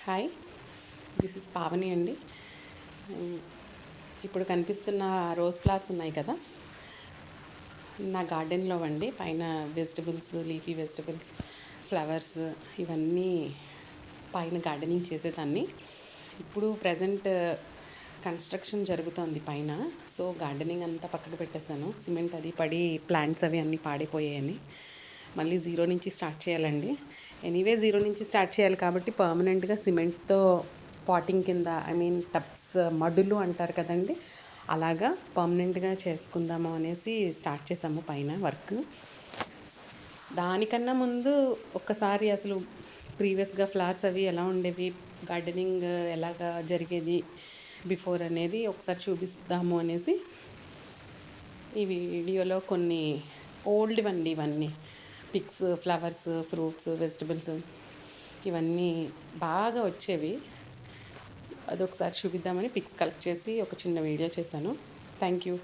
Hi, this is Pavani అండి. ఇప్పుడు కనిపిస్తున్న రోజ్ ఫ్లవర్స్ ఉన్నాయి కదా, నా గార్డెన్లో అండి. పైన వెజిటబుల్స్, లీఫీ వెజిటబుల్స్, ఫ్లవర్స్ ఇవన్నీ పైన గార్డెనింగ్ చేసేదాన్ని. ఇప్పుడు ప్రజెంట్ కన్స్ట్రక్షన్ జరుగుతోంది పైన. సో గార్డెనింగ్ అంతా పక్కకు పెట్టేశాను. సిమెంట్ అది పడి ప్లాంట్స్ అవి అన్నీ పాడైపోయాయని మళ్ళీ జీరో నుంచి స్టార్ట్ చేయాలండి. ఎనీవే జీరో నుంచి స్టార్ట్ చేయాలి కాబట్టి పర్మనెంట్గా సిమెంట్తో పాటింగ్ కింద, టబ్స్ మడులు అంటారు కదండి, అలాగా పర్మనెంట్గా చేసుకుందాము అనేసి స్టార్ట్ చేసాము పైన వర్క్. దానికన్నా ముందు ఒక్కసారి అసలు ప్రీవియస్గా ఫ్లవర్స్ అవి ఎలా ఉండేవి, గార్డెనింగ్ ఎలాగా జరిగేది బిఫోర్ అనేది ఒకసారి చూపిస్తాము అనేసి ఈ వీడియోలో కొన్ని ఓల్డ్ అండి. ఇవన్నీ పిక్స్, ఫ్లవర్స్, ఫ్రూట్స్, వెజిటబుల్స్ ఇవన్నీ బాగా వచ్చేవి. అదొకసారి చూపిద్దామని పిక్స్ కలెక్ట్ చేసి ఒక చిన్న వీడియో చేశాను. Thank you.